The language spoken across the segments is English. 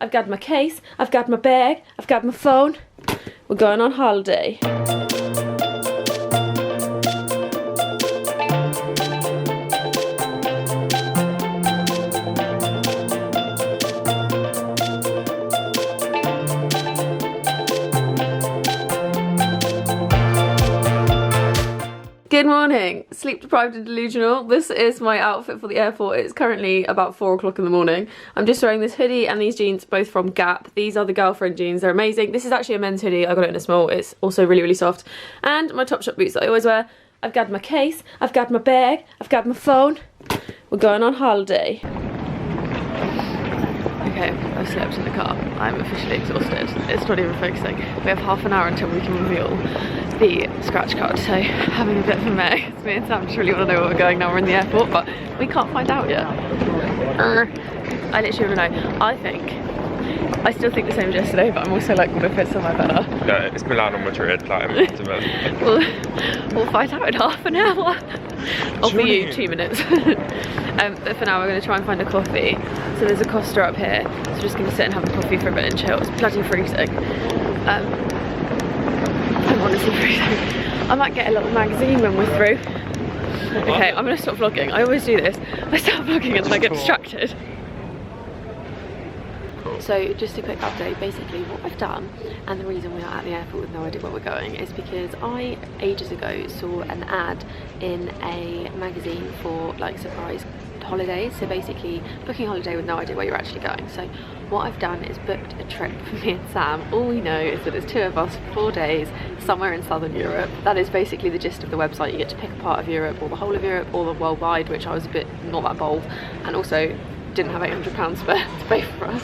I've got my case, I've got my bag, I've got my phone. We're going on holiday. Good morning, sleep deprived and delusional. This is my outfit for the airport. It's currently about 4 o'clock in the morning. I'm just wearing this hoodie and these jeans, both from Gap. These are the girlfriend jeans, they're amazing. This is actually a men's hoodie, I got it in a small. It's also really, really soft. And my Topshop boots that I always wear. I've got my case, I've got my bag, I've got my phone. We're going on holiday. Okay, I've slept in the car. I'm officially exhausted. It's not even focusing. We have half an hour until we can reveal the scratch card, so having a bit of a mess. Me and Sam just really want to know where we're going now we're in the airport, but we can't find out yet. I literally want to know. I still think the same as yesterday, but I'm also like, what if it's somewhere better? No, it's Milan or Madrid, like we'll find out in half an hour. I'll for you 2 minutes. But for now we're going to try and find a coffee. So there's a Costa up here, so we're just going to sit and have a coffee for a bit and chill. It's bloody freezing. I'm honestly freezing. I might get a little magazine when we're through. Okay, I'm going to stop vlogging. I always do this. I start vlogging and then I get distracted. So just a quick update, basically what I've done and the reason we are at the airport with no idea where we're going is because I ages ago saw an ad in a magazine for like surprise holidays, so basically booking a holiday with no idea where you're actually going. So what I've done is booked a trip for me and Sam. All we know is that it's 2 of us, 4 days, somewhere in southern Europe. That is basically the gist of the website. You get to pick a part of Europe or the whole of Europe or the worldwide, which I was a bit not that bold, and also didn't have £800 spare to pay for us.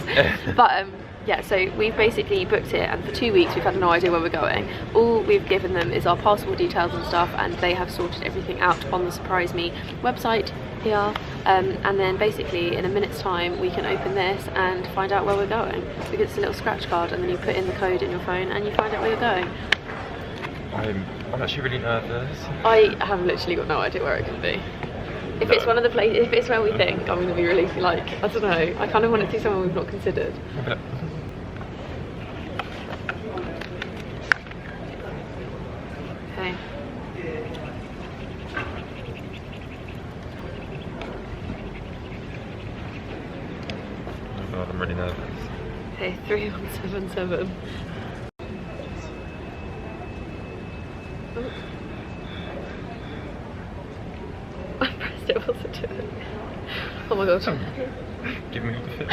But yeah, so we've basically booked it, and for 2 weeks we've had no idea where we're going. All we've given them is our passport details and stuff, and they have sorted everything out on the Surprise Me website here. And then basically in a minute's time we can open this and find out where we're going, because it's a little scratch card and then you put in the code in your phone and you find out where you're going. I'm actually really nervous. I have literally got no idea where it can be. If it's one of the places, if it's where we think, I'm going to be really, like, I don't know, I kind of want it to be somewhere we've not considered. Okay. Oh god, I'm really nervous. Okay, 3177. I pressed it, wasn't doing. Oh my god. Give me all the feels.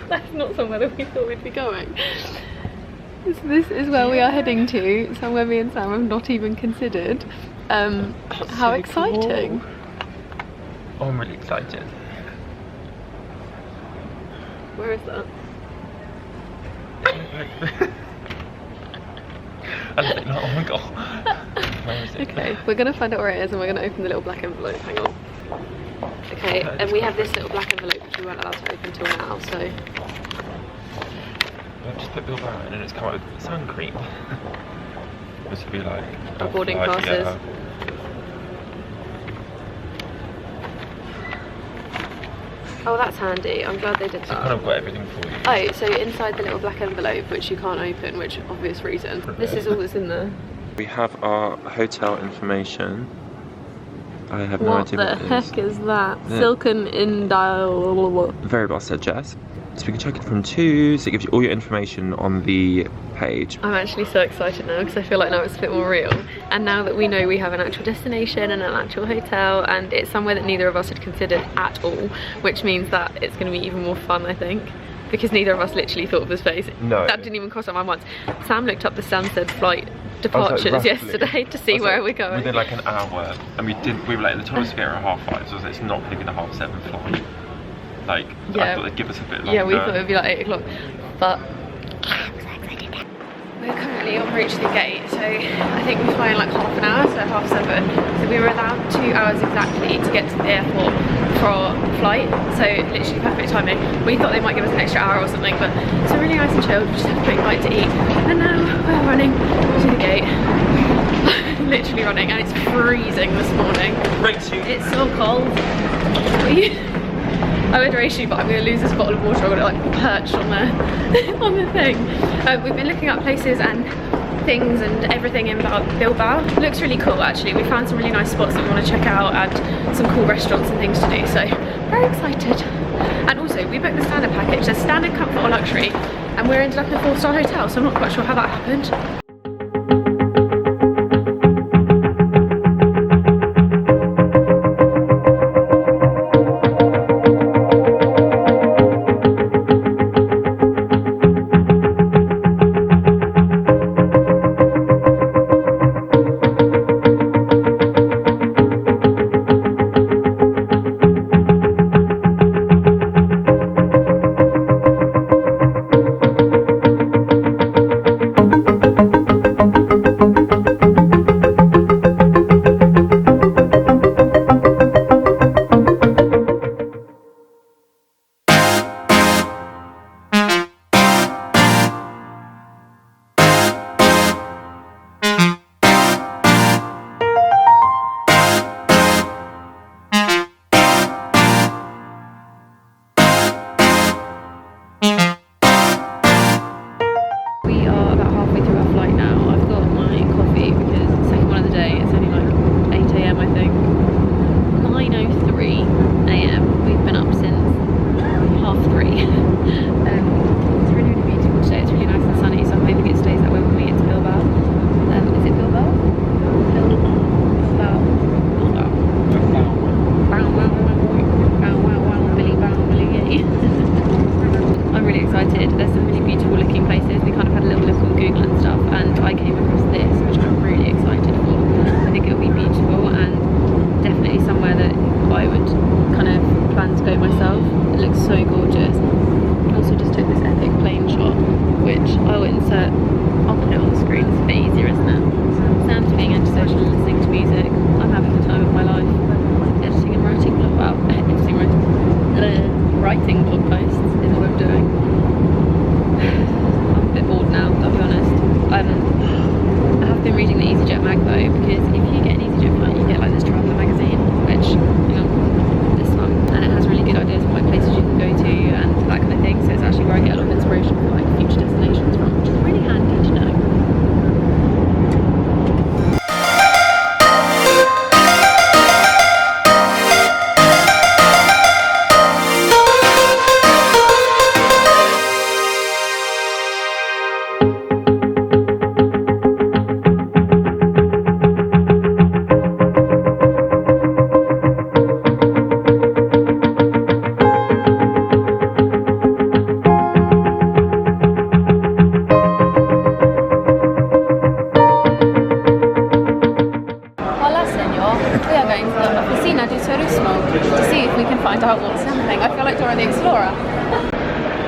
That's not somewhere that we thought we'd be going. This is where we are heading to, somewhere me and Sam have not even considered. How exciting. Cool. Oh, I'm really excited. Where is that? I was like, no, oh my god. Where is it? Okay, we're going to find out where it is and we're going to open the little black envelope. Hang on. Okay, and we have this little black envelope which we weren't allowed to open till now, so... I've just put Bilbao in and it's come out with sun cream. This would be like... Our boarding passes. Oh, that's handy. I'm glad they did that. So kind of got everything for you. Oh, so inside the little black envelope, which you can't open, which obvious reason. This is all that's in there. We have our hotel information. I have no idea what it is. What the heck is that? Yeah. Silken Indial. Very well said, Jess. So we can check it from 2, so it gives you all your information on the page. I'm actually so excited now because I feel like now it's a bit more real. And now that we know we have an actual destination and an actual hotel, and it's somewhere that neither of us had considered at all, which means that it's going to be even more fun, I think. Because neither of us literally thought of this place. No. That didn't even cross our mind once. Sam looked up the Stansted flight departures yesterday to see where we're going. Within like an hour, and we were like, the time was to get at 5:30, so I was like, it's not going to be the 7:30 flight. Like, yeah. I thought they'd give us a bit longer. Yeah, we thought it would be like 8 o'clock, but we're currently en route to the gate, so I think we fly in like half an hour, so 7:30. So we were allowed 2 hours exactly to get to the airport for our flight, so literally perfect timing. We thought they might give us an extra hour or something, but it's really nice and chilled. We just had a quick bite to eat, and now we're running to the gate. Literally running, and it's freezing this morning. Right, it's so cold. you. I would race you, but I'm going to lose this bottle of water. I'm going to like perch on the on the thing. We've been looking up places and things and everything in Bilbao. Looks really cool actually. We found some really nice spots that we want to check out and some cool restaurants and things to do. So very excited. And also we booked the standard package. There's standard, comfort or luxury, and we're ended up in a 4-star hotel. So I'm not quite sure how that happened.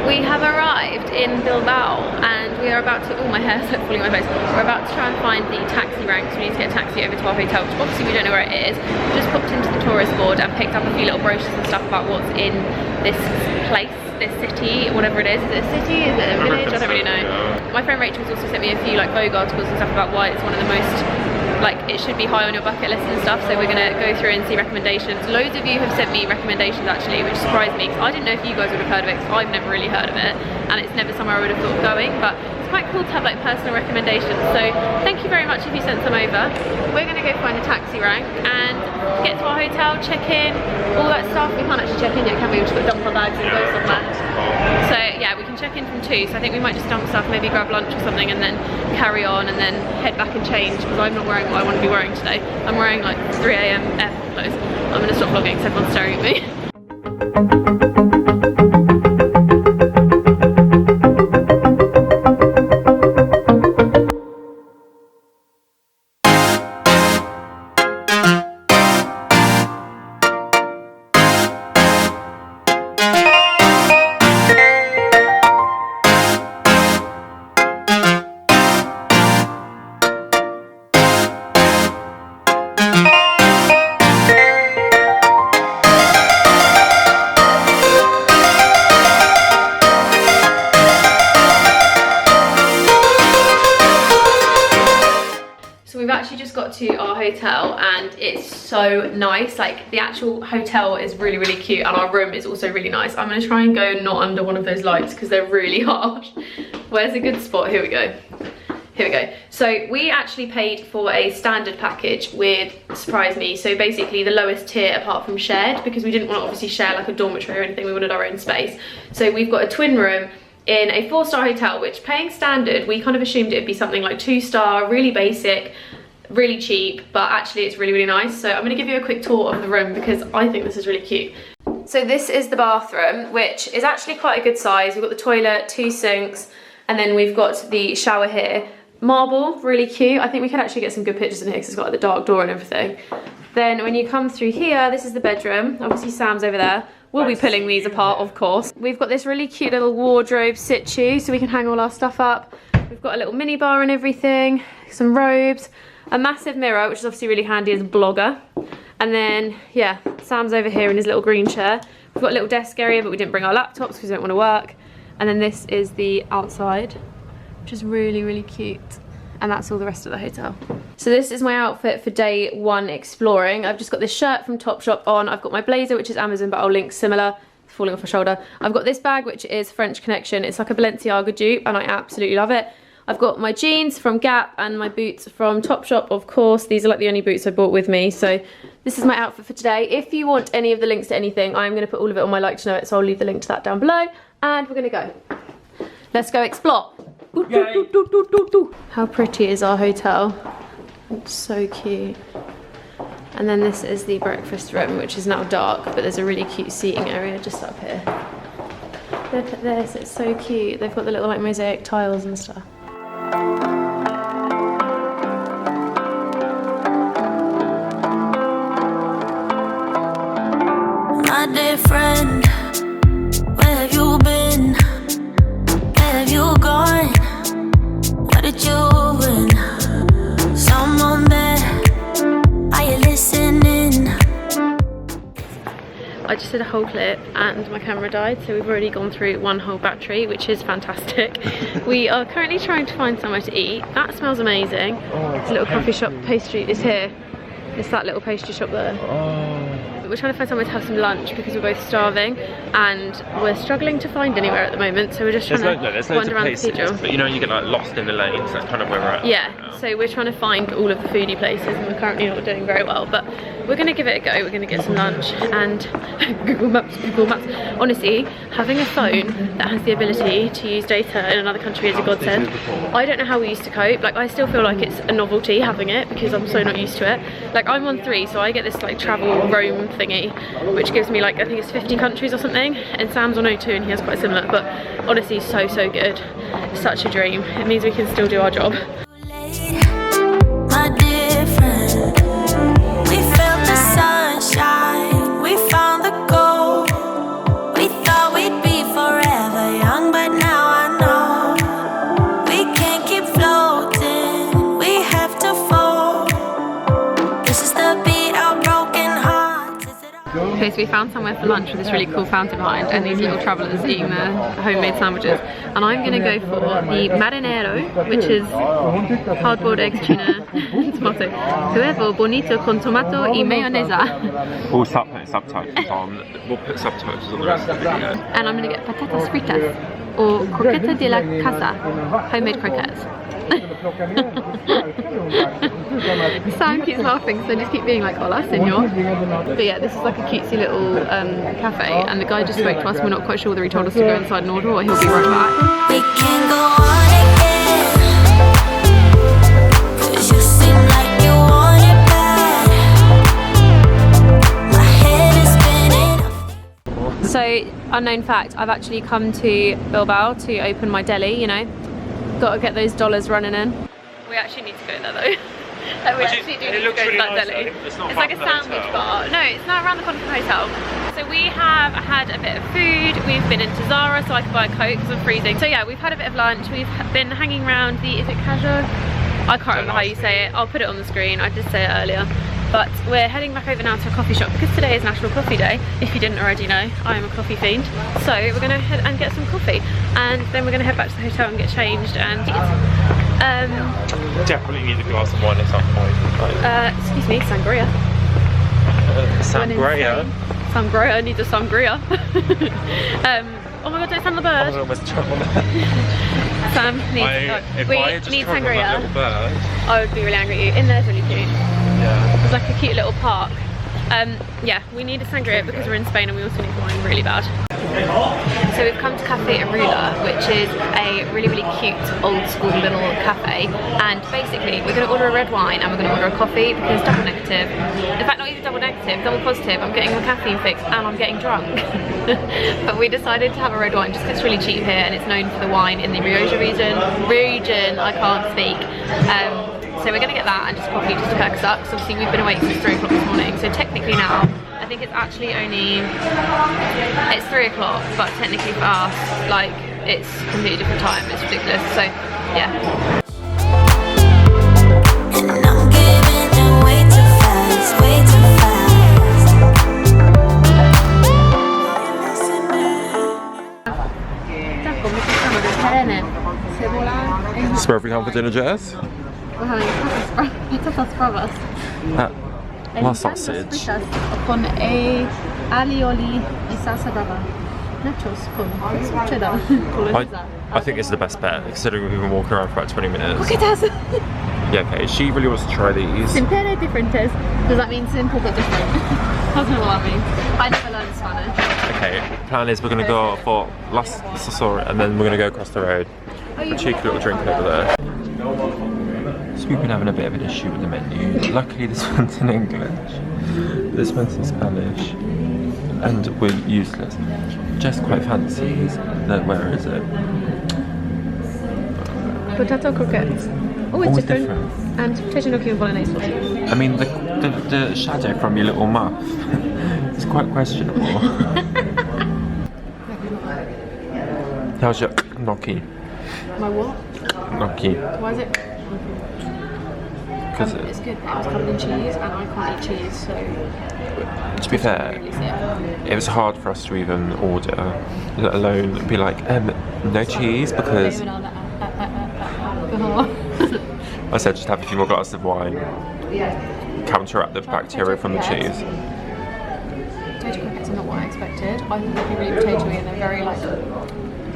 We have arrived in Bilbao and we are about to, oh my hair's like falling on my face, we're about to try and find the taxi rank, so we need to get a taxi over to our hotel, which obviously we don't know where it is. Just popped into the tourist board and picked up a few little brochures and stuff about what's in this place, this city, whatever it is. Is it a city? Is it a village? I don't really know. My friend Rachel's also sent me a few like Vogue articles and stuff about why it's one of the most, like, it should be high on your bucket list and stuff, so we're gonna go through and see recommendations. Loads of you have sent me recommendations actually, which surprised me because I didn't know if you guys would have heard of it, because I've never really heard of it and it's never somewhere I would have thought of going, but it's quite cool to have like personal recommendations, so thank you very much if you sent some over. We're gonna go find a taxi rank and get to our hotel, check in, all that stuff. We can't actually check in yet, can we? We've just got to dump our bags and go somewhere. So yeah, we can check in from 2, so I think we might just dump stuff, maybe grab lunch or something and then carry on and then head back and change, because I'm not wearing what I want to be wearing today. I'm wearing like 3 AM airport clothes. I'm gonna stop vlogging because everyone's staring at me. got to our hotel and it's so nice. Like the actual hotel is really, really cute and our room is also really nice. I'm gonna try and go not under one of those lights because they're really harsh. Where's a good spot? Here we go. Here we go. So we actually paid for a standard package with Surprise Me. So basically the lowest tier apart from shared, because we didn't want to obviously share like a dormitory or anything. We wanted our own space. So we've got a twin room in a 4-star hotel, which paying standard, we kind of assumed it'd be something like 2-star, really basic, really cheap, but actually it's really, really nice. So I'm gonna give you a quick tour of the room because I think this is really cute. So this is the bathroom, which is actually quite a good size. We've got the toilet, 2 sinks, and then we've got the shower here. Marble, really cute. I think we can actually get some good pictures in here because it's got like the dark door and everything. Then when you come through here, this is the bedroom. Obviously Sam's over there. We'll be pulling these apart, of course. We've got this really cute little wardrobe situ so we can hang all our stuff up. We've got a little mini bar and everything, some robes, a massive mirror, which is obviously really handy as a blogger. And then, yeah, Sam's over here in his little green chair. We've got a little desk area, but we didn't bring our laptops because we don't want to work. And then this is the outside, which is really, really cute. And that's all the rest of the hotel. So this is my outfit for day 1 exploring. I've just got this shirt from Topshop on. I've got my blazer, which is Amazon, but I'll link similar. It's falling off my shoulder. I've got this bag, which is French Connection. It's like a Balenciaga dupe, and I absolutely love it. I've got my jeans from Gap and my boots from Topshop, of course. These are like the only boots I bought with me. So this is my outfit for today. If you want any of the links to anything, I'm gonna put all of it on my Like to Know It, so I'll leave the link to that down below. And we're gonna go. Let's go explore. How pretty is our hotel? It's so cute. And then this is the breakfast room, which is now dark, but there's a really cute seating area just up here. Look at this, it's so cute. They've got the little like mosaic tiles and stuff. My dear friend, where have you been? Where have you gone? What did you win? Someone there, are you listening? I just did a whole clip and my camera died, so we've already gone through 1 whole battery, which is fantastic. We are currently trying to find somewhere to eat. That smells amazing. It's a little coffee shop, pastry is here. It's that little pastry shop there. We're trying to find somewhere to have some lunch because we're both starving and we're struggling to find anywhere at the moment, so we're just trying to wander around the cathedral. But you know, you get like lost in the lanes. That's kind of where we're at. Yeah, so we're trying to find all of the foodie places and we're currently not doing very well, but we're going to give it a go. We're going to get some lunch and Google Maps. Honestly, having a phone that has the ability to use data in another country is a godsend. I don't know how we used to cope. Like, I still feel like it's a novelty having it because I'm so not used to it. Like, I'm on 3, so I get this like travel roam thingy, which gives me like, I think it's 50 countries or something, and Sam's on O2 and he has quite similar, but honestly so good. It's such a dream. It means we can still do our job. My dear friend, we felt the sunshine, we found the gold. We thought we'd be forever young, but now I know we can't keep floating, we have to fall. This is the beat of broken hearts. Okay, so we found somewhere for lunch with this really cool fountain behind and these little travellers eating their homemade sandwiches. And I'm going to go for the marinero, which is hard-boiled eggs, tuna, tomato. Huevo bonito con tomato y mayonesa. We'll put subtitles on. We'll put subtitles on the rest of the video. And I'm going to get patatas fritas or croqueta de la casa, homemade croquettes. Sam keeps laughing, so I just keep being like, hola, senor. But yeah, this is like a cutesy little cafe, and the guy just spoke to us. We're not quite sure whether he told us to go inside and order or he'll be right back. We can go on again, 'cause you seem like you want it bad. My head is spinning. So, unknown fact, I've actually come to Bilbao to open my deli, you know. Got to get those dollars running in. We actually need to go there though. Like, we actually do need to go to that deli. It's like a sandwich bar. No, it's not around the corner from the hotel. So we have had a bit of food. We've been into Zara so I could buy a Coke because I'm freezing. So yeah, we've had a bit of lunch. We've been hanging around the, is it Cajo? I can't remember how you say it. I'll put it on the screen. I did say it earlier. But we're heading back over now to a coffee shop because today is National Coffee Day. If you didn't already know, I am a coffee fiend. So we're gonna head and get some coffee, and then we're gonna head back to the hotel and get changed and eat. Definitely need a glass of wine at some point. Excuse me, sangria. Sangria? Sangria, I need a sangria. Oh my god, don't stand the bird. I was almost jumping on that. Sam needs, If we I had just need trampled on sangria. that little bird. I would be really angry at you. In there's really cute. Yeah. It's like a cute little park. Yeah, we need a sangria because we're in Spain and we also need wine really bad. So we've come to Cafe Arula, which is a really, really cute old school little cafe, and basically we're going to order a red wine and we're going to order a coffee because double negative, in fact not even double negative, double positive, I'm getting my caffeine fix and I'm getting drunk. But we decided to have a red wine just because it's really cheap here and it's known for the wine in the Rioja region, I can't speak. So we're going to get that and just coffee just to perk us up, because obviously we've been awake since 3 o'clock this morning, so technically now I think it's actually only, it's 3 o'clock, but technically for us, like, it's a completely different time. It's ridiculous. So yeah. And I'm giving it way too fast, way too fast. So where have we come for dinner, Jess? We're having patatas bravas. What sausage? Con alioli y salsa brava. Nachos con cheddar. I think it's the best bet, considering we've been walking around for about 20 minutes. Coquetas. Yeah, okay, she really wants to try these. Simple differentes. Does that mean simple but different? I don't know what that means. I never learned Spanish. Okay, plan is we're going to go for Las Sosor and then we're going to go across the road. A cheeky little drink over there. So we've been having a bit of an issue with the menu. Luckily this one's in English, this one's in Spanish, and we're useless. Just quite fancies that, where is it? Potato croquettes. Oh, it's different. And potato gnocchi and bolognese sauce. I mean, the shadow from your little muff is quite questionable. How's your gnocchi? My what? Gnocchi. Why is it? It's good, but it was covered in cheese and I can't eat cheese, so... To be fair, it was hard for us to even order, let alone be like, no cheese, because... I said just have a few more glasses of wine, counteract the bacteria from the cheese. Potato croquettes are not what I expected. I thought they'd be really potatoey and they're very like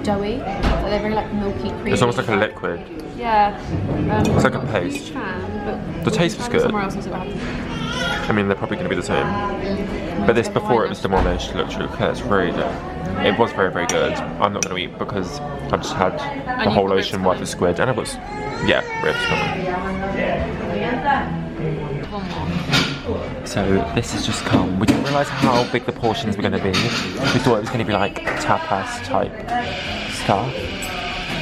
doughy, so they're very like milky, creamy. It's almost like a liquid. Yeah. It's like a paste. The taste was good. I mean, they're probably going to be the same. But this, before it was demolished, looked really clear. It's very good. It was very, very good. I'm not going to eat because I've just had the whole ocean worth of squid, and it was, yeah, ribs. So this has just come. We didn't realise how big the portions were going to be. We thought it was going to be like tapas type stuff.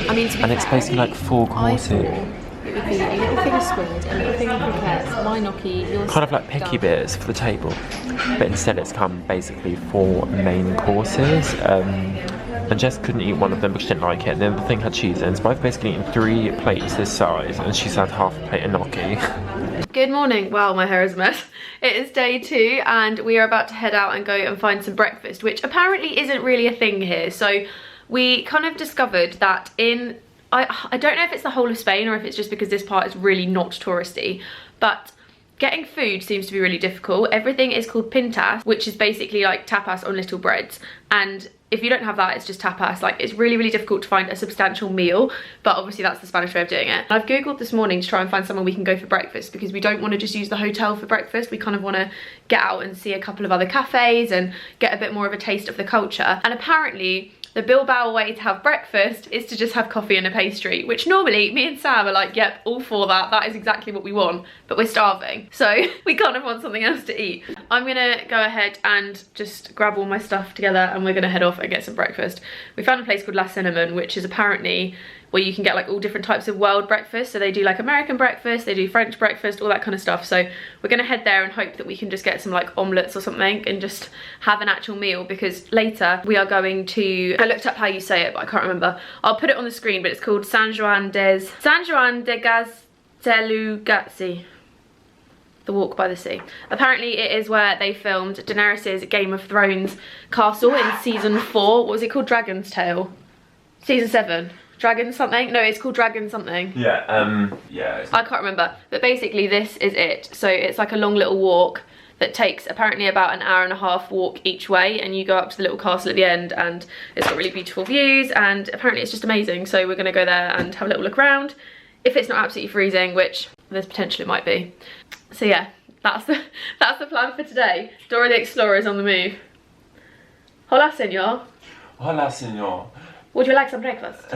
I mean, to be and it's basically like 4 courses. It would be a little thing of squid, a little thing of croquettes, my gnocchi, yours. Kind of like picky bits for the table, but instead it's come basically 4 main courses. And Jess couldn't eat one of them because she didn't like it. And the other thing had cheese in, so I've basically eaten 3 plates this size, and she's had half a plate of gnocchi. Good morning. Wow, my hair is a mess. It is day 2 and we are about to head out and go and find some breakfast, which apparently isn't really a thing here. So we kind of discovered that in, I don't know if it's the whole of Spain or if it's just because this part is really not touristy, but getting food seems to be really difficult. Everything is called pintas, which is basically like tapas on little breads, and if you don't have that, it's just tapas. Like, it's really, really difficult to find a substantial meal, but obviously that's the Spanish way of doing it. I've Googled this morning to try and find somewhere we can go for breakfast because we don't want to just use the hotel for breakfast. We kind of want to get out and see a couple of other cafes and get a bit more of a taste of the culture. And apparently, the Bilbao way to have breakfast is to just have coffee and a pastry, which normally me and Sam are like, yep, all for that. That is exactly what we want, but we're starving. So we kind of want something else to eat. I'm gonna go ahead and just grab all my stuff together and we're gonna head off and get some breakfast. We found a place called La Cinnamon, which is apparently where you can get like all different types of world breakfast. So they do like American breakfast, they do French breakfast, all that kind of stuff. So we're gonna head there and hope that we can just get some like omelets or something and just have an actual meal, because later we are going to, I looked up how you say it, but I can't remember. I'll put it on the screen, but it's called San Juan de Gaztelugatxe. The Walk by the Sea. Apparently it is where they filmed Daenerys' Game of Thrones castle in season 4. What was it called? Dragon's Tail? Season 7. Dragon something? No, it's called Dragon something. Yeah, yeah. I can't remember. But basically this is it. So it's like a long little walk that takes apparently about an hour and a half walk each way, and you go up to the little castle at the end, and it's got really beautiful views, and apparently it's just amazing. So we're gonna go there and have a little look around. If it's not absolutely freezing, which there's potential it might be. So yeah, that's the plan for today. Dora the Explorer is on the move. Hola, senor. Hola, senor. Would you like some breakfast?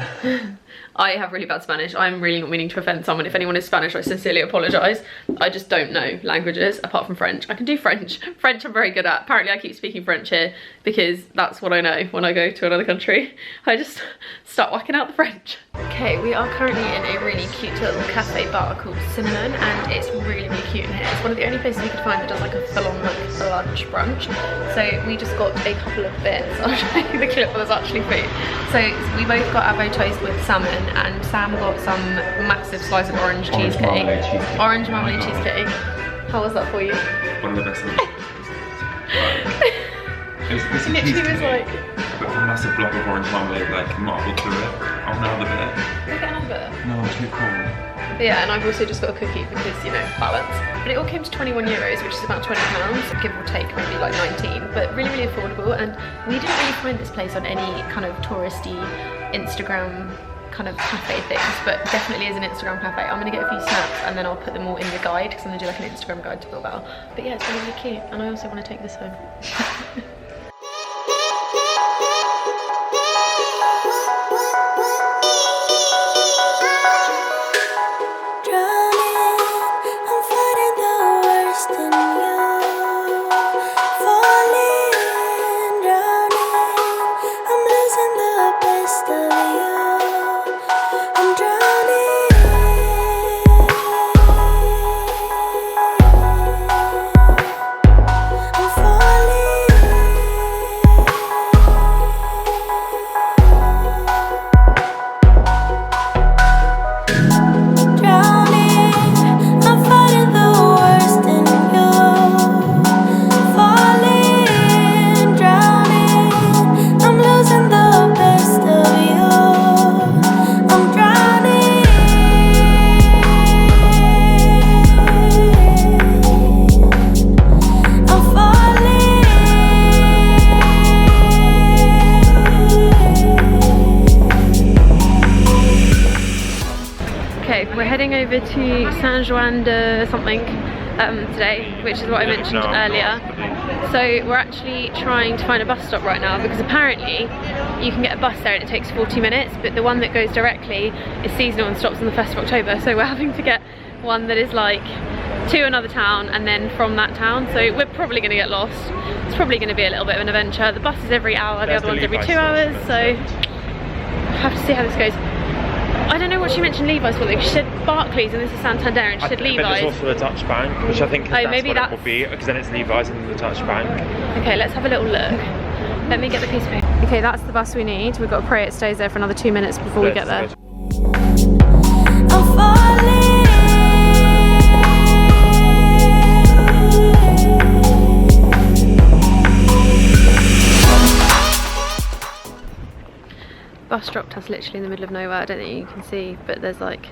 I have really bad Spanish. I'm really not meaning to offend someone. If anyone is Spanish, I sincerely apologise. I just don't know languages apart from French. I can do French. French I'm very good at. Apparently I keep speaking French here because that's what I know when I go to another country. I just start whacking out the French. Okay, we are currently in a really cute little cafe bar called Cinnamon, and it's really, really cute in here. It's one of the only places we could find that does like a full-on like lunch brunch. So we just got a couple of bits. I'll show you the clip where there's actually food. So we both got avo toast with salmon, and Sam got some massive slice of orange cheesecake. Orange marmalade cheesecake. How was that for you? One of the best things. It's Literally was like, but a massive block of orange marmalade, like marbled through it. Oh, another bit. Can I get another bit? No, too cool. But yeah, and I've also just got a cookie because, you know, balance. But it all came to 21 euros, which is about £20, give or take maybe like 19, but really, really affordable. And we didn't really find this place on any kind of touristy Instagram kind of cafe things, but definitely is an Instagram cafe. I'm gonna get a few snaps and then I'll put them all in the guide because I'm gonna do like an Instagram guide to Bilbao. But yeah, it's really, really cute, and I also want to take this home. Over to San Juan de something today, which is what I mentioned earlier. So we're actually trying to find a bus stop right now because apparently you can get a bus there and it takes 40 minutes, but the one that goes directly is seasonal and stops on the 1st of October. So we're having to get one that is like to another town and then from that town. So we're probably going to get lost. It's probably going to be a little bit of an adventure. The bus is every hour, the other one's every 2 hours. So we'll have to see how this goes. I don't know what she mentioned Levi's for. She said Barclays and this is Santander, and she said Levi's. But there's also a Dutch bank, which I think maybe that's what it will be, because then it's Levi's and the Dutch bank. Okay, let's have a little look. Let me get the piece of paper. Okay, that's the bus we need. We've got to pray it stays there for another 2 minutes before we get there. Bus dropped us literally in the middle of nowhere. I don't think you can see, but there's like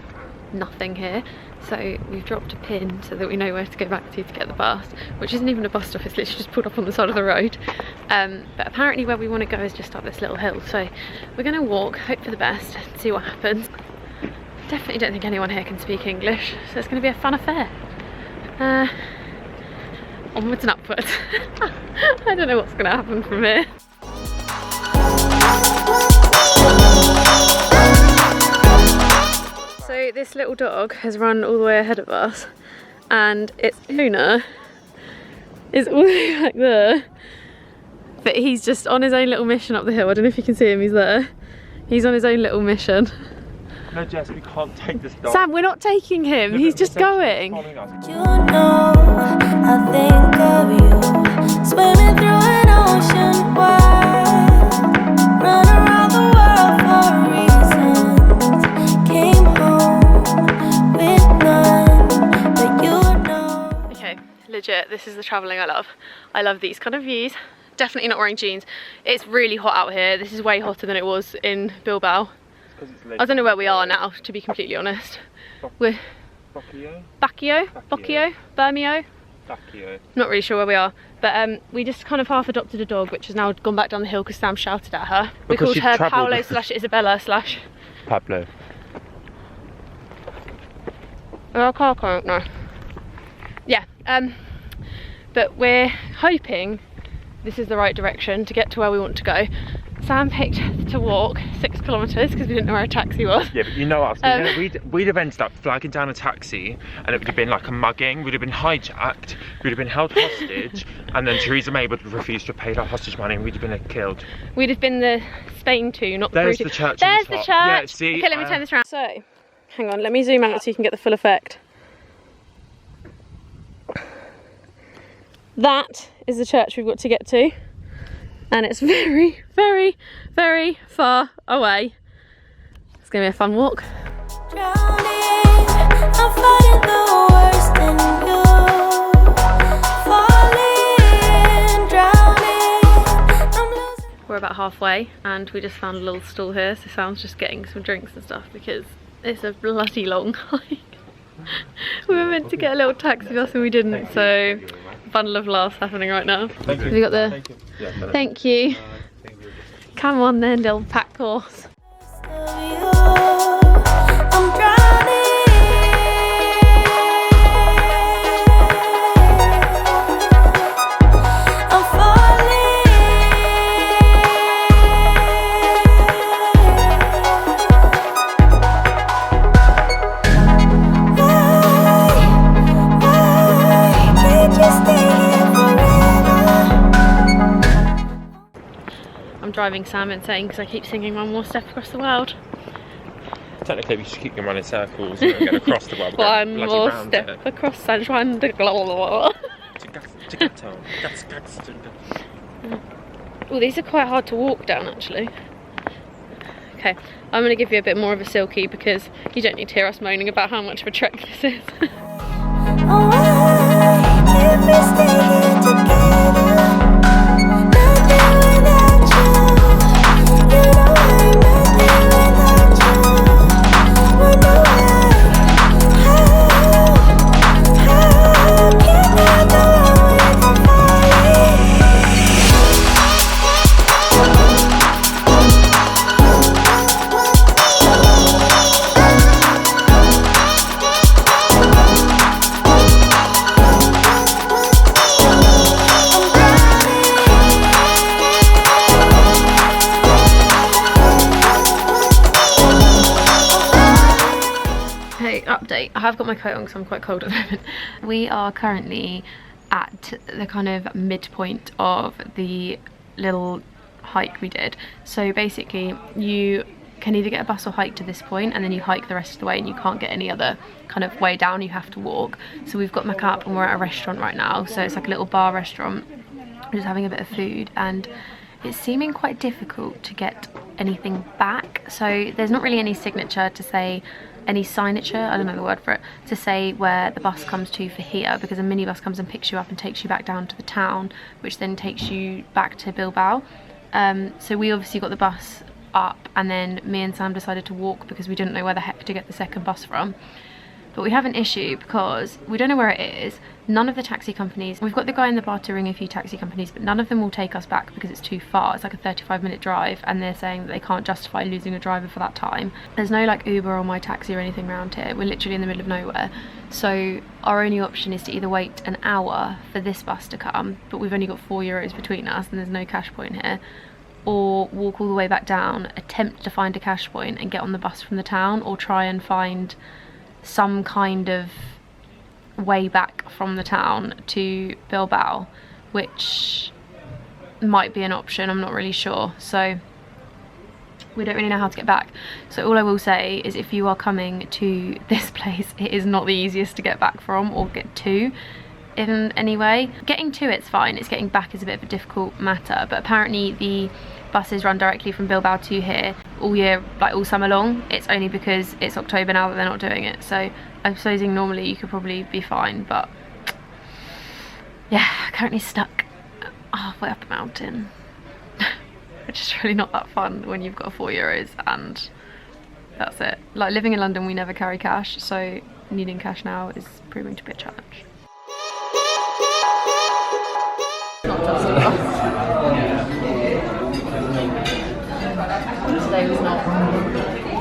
nothing here. So we've dropped a pin so that we know where to go back to get the bus, which isn't even a bus stop, it's literally just pulled up on the side of the road. But apparently where we want to go is just up this little hill. So we're going to walk, hope for the best, see what happens. Definitely don't think anyone here can speak English, so it's going to be a fun affair. Onwards and upwards. I don't know what's going to happen from here. So this little dog has run all the way ahead of us, and its owner is all the way back there, but he's just on his own little mission up the hill. I don't know if you can see him, he's there. He's on his own little mission. No, Jess, we can't take this dog. Sam, we're not taking him, no, he's just going. You know, I think of you, swimming through an ocean wide, run around the world for reasons, came home with none, but you know. Okay, travelling I love. I love these kind of views. Definitely not wearing jeans. It's really hot out here. This is way hotter than it was in Bilbao. I don't know where we are now, to be completely honest. We're Bacchio? Bermeo? Not really sure where we are, but we just kind of half adopted a dog, which has now gone back down the hill because Sam shouted at her. We called her Paolo / Isabella / Pablo. No. Yeah, but we're hoping this is the right direction to get to where we want to go. Sam picked to walk 6 kilometres because we didn't know where a taxi was. Yeah, but you know what else? We'd have ended up flagging down a taxi and it would have been like a mugging, we'd have been hijacked, we'd have been held hostage, and then Theresa May would have refused to pay our hostage money and we'd have been killed. We'd have been the Spain 2, not the There's Peru 2. the church. There's the church! Yeah, see, okay, let me turn this around. So, hang on, let me zoom out so you can get the full effect. That is the church we've got to get to. And it's very, very, very far away. It's gonna be a fun walk. We're about halfway and we just found a little stall here, so Sam's just getting some drinks and stuff because it's a bloody long hike. We were meant to get a little taxi bus and we didn't, so bundle of laughs happening right now. Thank you. Have you got the... Thank you. Yeah, thank you. Come on then, little pack horse. Driving Sam insane because I keep singing One More Step Across the World. Technically we should keep them running circles and get across the world. One more step across San Juan. Oh, these are quite hard to walk down actually. Okay, I'm going to give you a bit more of a silky because you don't need to hear us moaning about how much of a trek this is. Update. I have got my coat on because I'm quite cold at the moment. We are currently at the kind of midpoint of the little hike we did. So basically you can either get a bus or hike to this point and then you hike the rest of the way and you can't get any other kind of way down, you have to walk. So we've got Mac up and we're at a restaurant right now, so it's like a little bar restaurant. We're just having a bit of food and it's seeming quite difficult to get anything back. So there's not really any signature to say, any signature, I don't know the word for it, to say where the bus comes to for here, because a minibus comes and picks you up and takes you back down to the town, which then takes you back to Bilbao. So we obviously got the bus up and then me and Sam decided to walk because we didn't know where the heck to get the second bus from. But we have an issue because we don't know where it is. None of the taxi companies, we've got the guy in the bar to ring a few taxi companies, but none of them will take us back because it's too far. It's like a 35-minute drive and they're saying that they can't justify losing a driver for that time. There's no like Uber or My Taxi or anything around here. We're literally in the middle of nowhere. So our only option is to either wait an hour for this bus to come, but we've only got €4 between us and there's no cash point here, or walk all the way back down, attempt to find a cash point and get on the bus from the town, or try and find some kind of way back from the town to Bilbao, which might be an option, I'm not really sure. So we don't really know how to get back. So all I will say is if you are coming to this place, it is not the easiest to get back from or get to in any way. Getting to it's fine, it's getting back is a bit of a difficult matter, but apparently the buses run directly from Bilbao to here all year, like all summer long. It's only because it's October now that they're not doing it. So I'm supposing normally you could probably be fine, but yeah, currently stuck halfway up a mountain, which is really not that fun when you've got €4 and that's it. Like, living in London, we never carry cash, so needing cash now is proving to be a challenge. Today was not.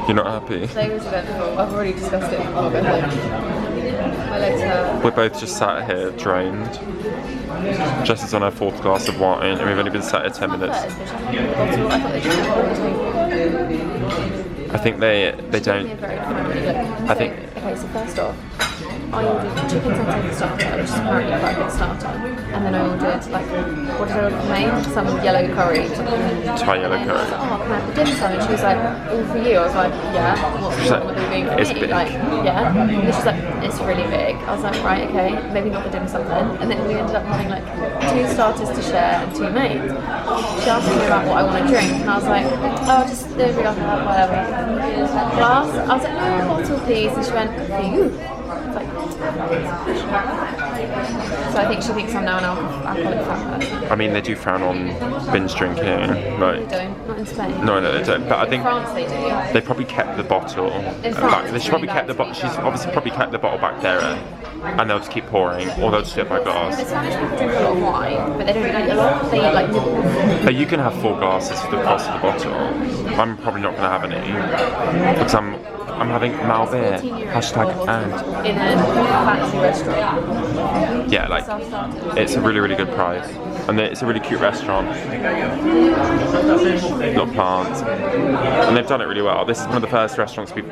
You're not happy? Today was eventful. I've already discussed it. I'll go home. My legs hurt. We're both just sat here drained. Jess is on her 4th glass of wine and we've only been sat here 10 minutes. I think they don't. I think. Okay, so first off, I ordered chicken satay starter, which is apparently quite a big starter, and then I ordered like, what did I order for May? Some yellow curry. Thai yellow curry. I was like, oh, can I have the dim sum? And she was like, all for you. I was like, yeah. What's wrong with it being for it's me? big. Like, yeah. And she's like, it's really big. I was like, right, okay, maybe not the dim sum then. And then we ended up having like 2 starters to share and 2 mains. She asked me about what I want to drink, and I was like, oh, just there'll be like whatever glass. I was like, no, bottle please. And she went, for you. Like, so I think she thinks I'm now an alcoholic fat person. I mean, they do frown on binge drinking. They Like, don't, not in Spain. no, they don't. But I think In France they do. they probably kept the bottle. In France, They should probably kept the bottle. She's obviously probably kept the bottle back there, and they'll just keep pouring, or they'll just do it by The glass. Spanish people drink a lot of wine, but they don't eat a lot. They eat like nibbles. But you can have 4 glasses for the cost of the bottle. I'm probably not going to have any because I'm having Malbeer. Hashtag and. In a fancy restaurant. Yeah, like it's a really, really good price, and it's a really cute restaurant. Got plants, and they've done it really well. This is one of the first restaurants we've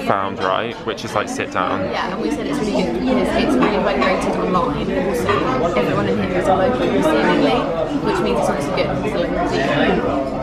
found, right? Which is like sit down. Yeah, and we said it's really good because it's really like rated online. Also, everyone in here is a local seemingly, which means it's obviously good because it's a local.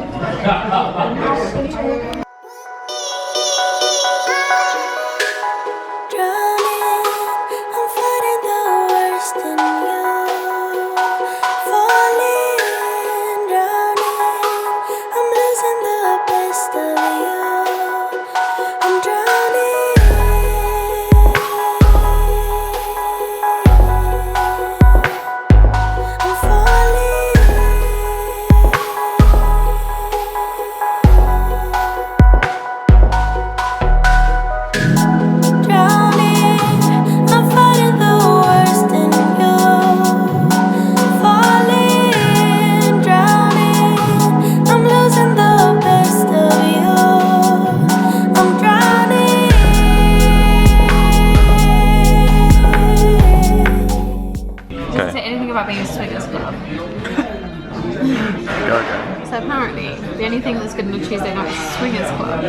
So apparently, the only thing that's good on a Tuesday night is Swingers Club,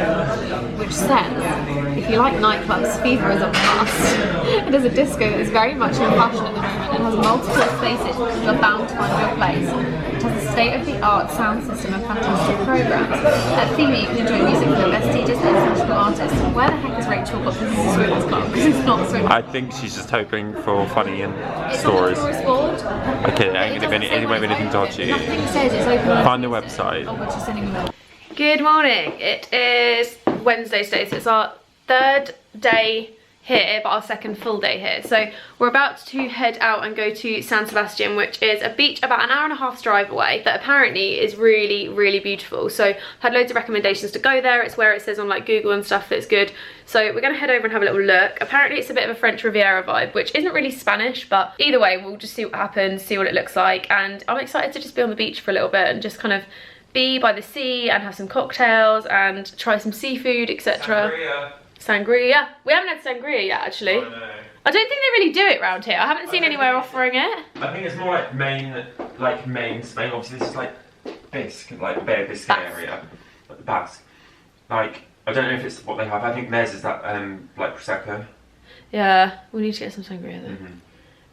which says, if you like nightclubs, Fever is a must. It is a disco that is very much in fashion at the moment and has multiple spaces. You're bound to find your place. It has a state-of-the-art sound system and fantastic programs. At Fever, you can enjoy music from the best DJs and international artists. Where the heck is Rachel got this Swingers Club? Because it's not Swingers Club. I think she's just hoping for funny and stories. Okay, it ain't gonna be anything dodgy. Nothing says it's open. Find the website. Oh, God, she's sending me that. Good morning. It is Wednesday today, so it's our 3rd day here, but our 2nd full day here. So we're about to head out and go to San Sebastian, which is a beach about an hour and a half's drive away that apparently is really, really beautiful. So I've had loads of recommendations to go there. It's where it says on like Google and stuff that it's good. So we're gonna head over and have a little look. Apparently it's a bit of a French Riviera vibe, which isn't really Spanish, but either way, we'll just see what happens, see what it looks like. And I'm excited to just be on the beach for a little bit and just kind of be by the sea and have some cocktails and try some seafood, etc. Sangria. We haven't had sangria yet, actually. Oh, no. I don't think they really do it around here. I haven't seen anywhere offering it. I think it's more like main Spain. Obviously, this is like Bisque, like Bay of Biscay area, like Basque. Like, I don't know if it's what they have. I think theirs is that like prosecco. Yeah, we need to get some sangria though.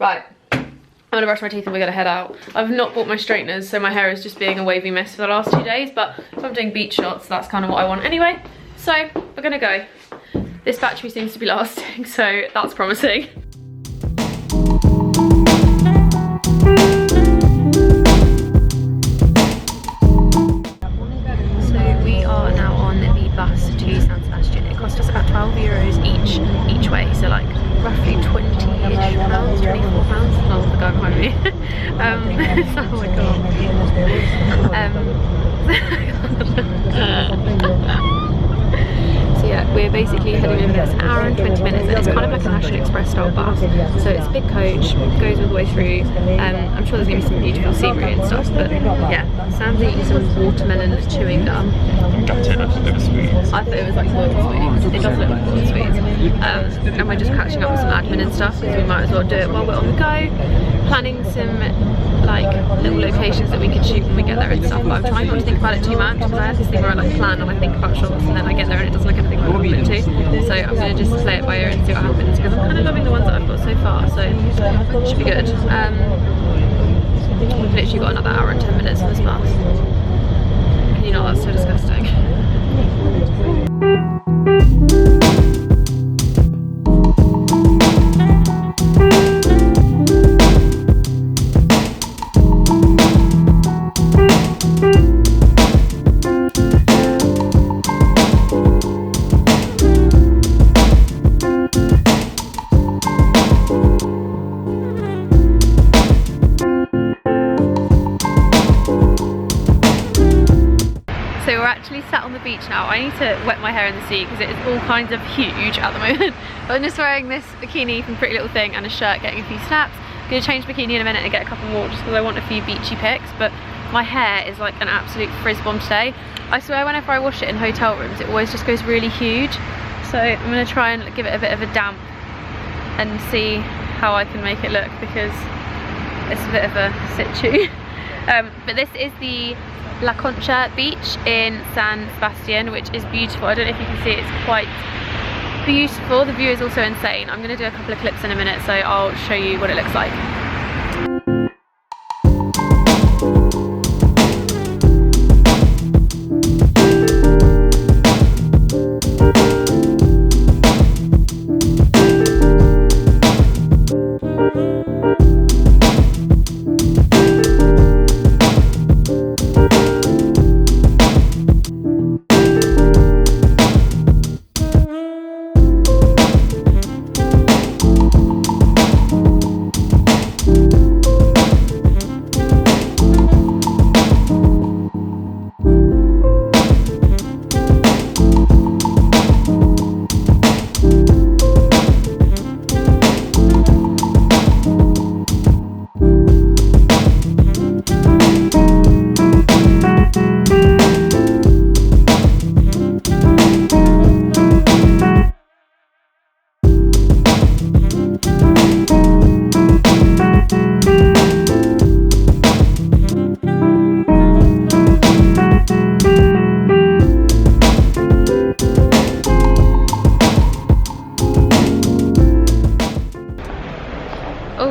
Right. I'm gonna brush my teeth and we're gonna head out. I've not bought my straighteners, so my hair is just being a wavy mess for the last 2 days, but if I'm doing beach shots, that's kind of what I want anyway. So, we're gonna go. This battery seems to be lasting, so that's promising. So we are now on the bus to San Sebastian. It cost us about €12 each way, so like roughly £20-ish, £24 for the go. guy behind me. So, oh my god. So yeah, we're basically heading over there. It's an hour and 20 minutes, and it's kind of like a National Express style bus. So it's a big coach, goes all the way through. I'm sure there's going to be some beautiful scenery and stuff, but yeah, Sam's eating some watermelon chewing gum. Gutted, I thought they were sweets. I thought it was like boiled sweets. It does look like boiled sweets. And we're just catching up with some admin and stuff, because we might as well do it while we're on the go. Planning some like little locations that we could shoot when we get there and stuff, but I'm trying not to think about it too much, because I have this thing where I like plan and I think about shots and then I get there and it doesn't look anything like I want it to. So I'm going to just play it by ear and see what happens, because I'm kind of loving the ones that I've got so far, so it should be good. We've literally got another hour and 10 minutes on this bus. And you know, that's so disgusting. Sat on the beach now. I need to wet my hair in the sea because it is all kinds of huge at the moment. But I'm just wearing this bikini from Pretty Little Thing and a shirt, getting a few snaps. I'm going to change bikini in a minute and get a couple more just because I want a few beachy pics. But my hair is like an absolute frizz bomb today. I swear whenever I wash it in hotel rooms it always just goes really huge. So I'm going to try and give it a bit of a damp and see how I can make it look, because it's a bit of a situ. But this is the La Concha beach in San Sebastian, which is beautiful. I don't know if you can see it, it's quite beautiful. The view is also insane. I'm going to do a couple of clips in a minute, so I'll show you what it looks like.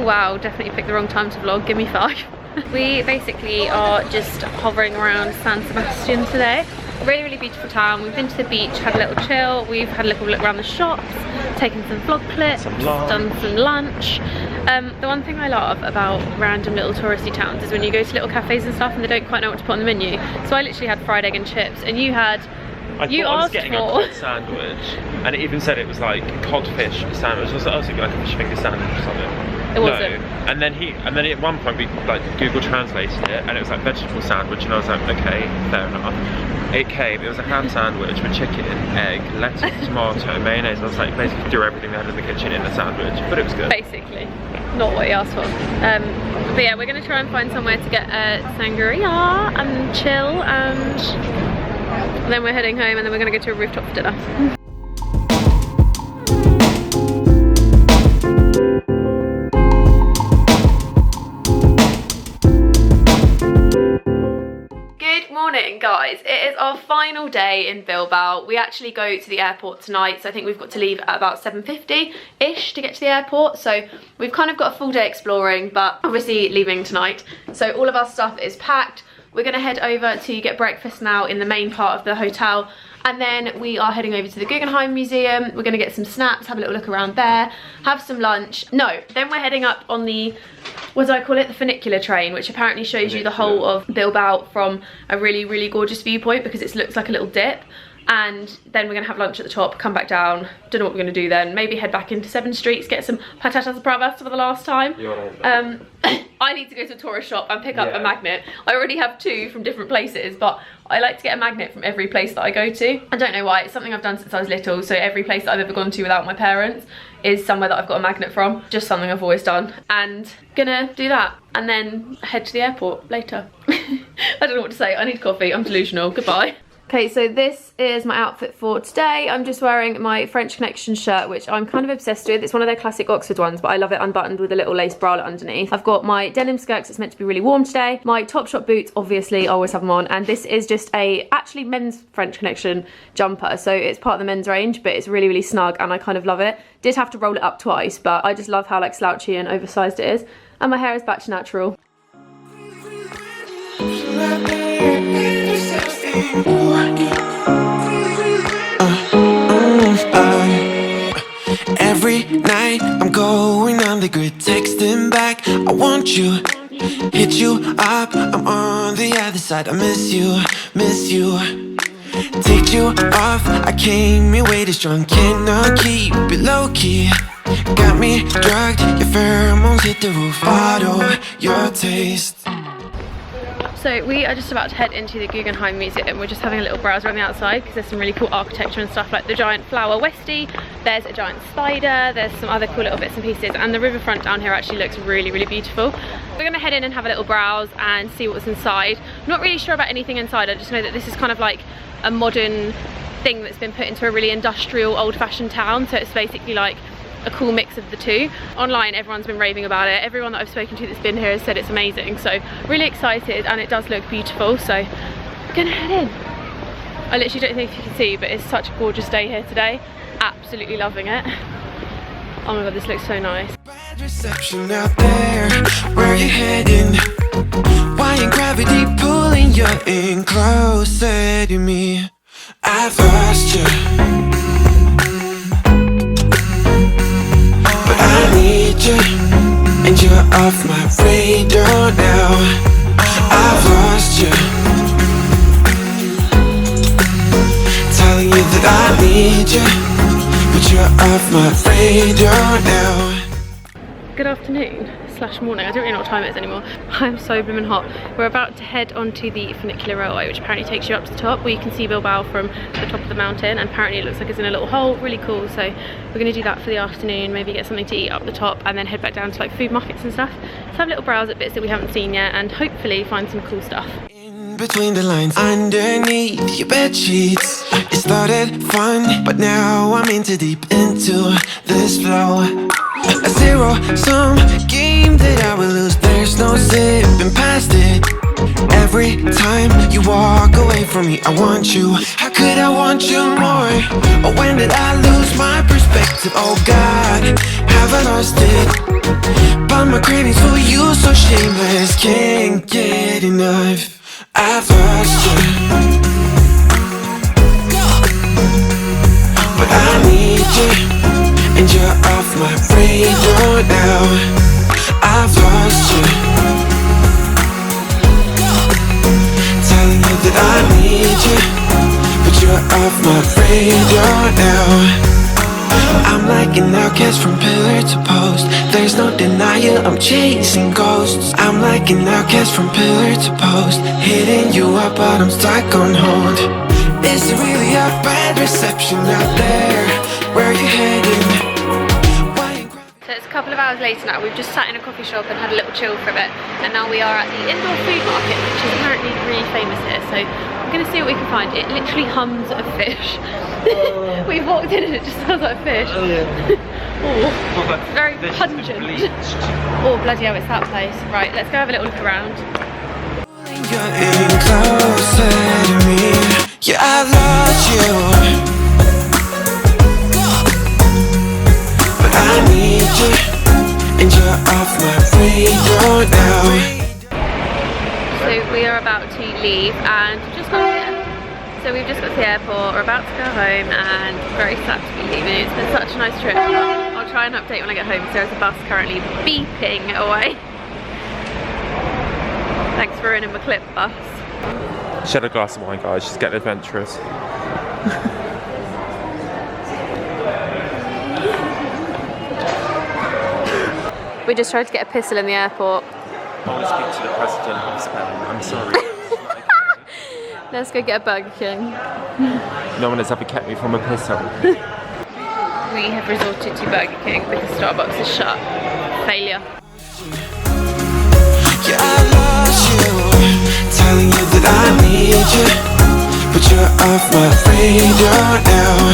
Wow, definitely picked the wrong time to vlog, give me 5. We basically are just hovering around San Sebastian today. Really, really beautiful town. We've been to the beach, had a little chill, we've had a little look around the shops, taken some vlog clips, done some lunch. The one thing I love about random little touristy towns is when you go to little cafes and stuff and they don't quite know what to put on the menu. So I literally had fried egg and chips, and you had... I was getting a cod sandwich, and it even said it was like codfish sandwich. I was like, oh, so it'd be like a fish finger sandwich or something. It wasn't. No. And then at one point we like Google translated it, and it was like vegetable sandwich, and I was like, okay, fair enough. It came, it was a ham sandwich with chicken, egg, lettuce, tomato, mayonnaise. I was like, basically threw everything they had in the kitchen in the sandwich, but it was good. Basically, not what he asked for. But yeah, we're gonna try and find somewhere to get a sangria and chill, and then we're heading home, and then we're gonna go to a rooftop for dinner. Morning guys, it is our final day in Bilbao. We actually go to the airport tonight, so I think we've got to leave at about 7:50-ish to get to the airport, so we've kind of got a full day exploring, but obviously leaving tonight. So all of our stuff is packed. We're gonna head over to get breakfast now in the main part of the hotel, and then we are heading over to the Guggenheim Museum. We're gonna get some snaps, have a little look around there, have some lunch. No, then we're heading up on the, what do I call it, the funicular train, which apparently shows you the whole of Bilbao from a really, really gorgeous viewpoint because it looks like a little dip. and then we're gonna have lunch at the top, come back down, don't know what we're gonna do then, maybe head back into 7 Streets, get some patatas bravas for the last time. I need to go to a tourist shop and pick up a magnet. I already have 2 from different places, but I like to get a magnet from every place that I go to. I don't know why, it's something I've done since I was little, so every place that I've ever gone to without my parents is somewhere that I've got a magnet from. Just something I've always done. And gonna do that and then head to the airport later. I don't know what to say, I need coffee, I'm delusional, goodbye. Okay, so this is my outfit for today. I'm just wearing my French Connection shirt, which I'm kind of obsessed with. It's one of their classic Oxford ones, but I love it unbuttoned with a little lace bralette underneath. I've got my denim skirt because it's meant to be really warm today. My Topshop boots, obviously, I always have them on. And this is just a, actually men's French Connection jumper. So it's part of the men's range, but it's really, really snug and I kind of love it. Did have to roll it up twice, but I just love how like slouchy and oversized it is. And my hair is back to natural. Every night I'm going on the grid, texting back, I want you, hit you up, I'm on the other side, I miss you, take you off, I came here way too strong, cannot keep it low key, got me drugged, your pheromones hit the roof, auto, your taste. So we are just about to head into the Guggenheim Visit and we're just having a little browse around the outside because there's some really cool architecture and stuff, like the giant flower Westie, there's a giant spider, there's some other cool little bits and pieces, and the riverfront down here actually looks really, really beautiful. We're going to head in and have a little browse and see what's inside. I'm not really sure about anything inside, I just know that this is kind of like a modern thing that's been put into a really industrial, old-fashioned town, so it's basically like a cool mix of the two. Online everyone's been raving about it, everyone that I've spoken to that's been here has said it's amazing, so really excited, and it does look beautiful, so we're gonna head in. I literally don't think if you can see, but it's such a gorgeous day here today, absolutely loving it. Oh my god, this looks so nice. Bad reception out there, where you heading? Why ain't gravity pulling you in closer to me? I've lost you, I need you, and you're off my radar now. I've lost you, telling you that I need you, but you're off my radar now. Good afternoon / morning, I don't really know what time it is anymore. I'm so blooming hot. We're about to head onto the funicular railway, which apparently takes you up to the top where you can see Bilbao from the top of the mountain, and apparently it looks like it's in a little hole, really cool. So we're going to do that for the afternoon, maybe get something to eat up the top and then head back down to like food markets and stuff. Let's have a little browse at bits that we haven't seen yet and hopefully find some cool stuff. In between the lines, underneath your bed sheets, it started fun, but now I'm in too deep into this flow. A zero-sum game that I will lose, there's no zipping past it. Every time you walk away from me, I want you. How could I want you more? Or when did I lose my perspective? Oh God, have I lost it? But my cravings for you so shameless, can't get enough. I've lost you, but I need you, and you're off my radar now. I've lost you, telling you that I need you, but you're off my radar now. I'm like an outcast from pillar to post, there's no denial, I'm chasing ghosts. I'm like an outcast from pillar to post, hitting you up but I'm stuck on hold. Is it really a bad reception out there? Where you heading? So it's a couple of hours later now, we've just sat in a coffee shop and had a little chill for a bit, and now we are at the indoor food market, which is apparently really famous here, so we're going to see what we can find. It literally hums of fish. We've walked in and it just smells like fish. Oh, very pungent. Oh bloody hell, it's that place. Right, let's go have a little look around. You're in closer to me, yeah, I lost you, but I need you, and you're off my radar now. So we are about to leave and just got here. So we've just got to the airport, we're about to go home and very sad to be leaving. It's been such a nice trip. I'll try and update when I get home. So there's a bus currently beeping away. Thanks for ruining my clip, bus. She had a glass of wine, guys, she's getting adventurous. We just tried to get a pistol in the airport. I want to speak to the president of Spain. I'm sorry. Let's go get a Burger King. No one has ever kept me from a pistol. We have resorted to Burger King because Starbucks is shut. Failure. Yeah, I lost you, telling you that I need you, but you're off my radar now.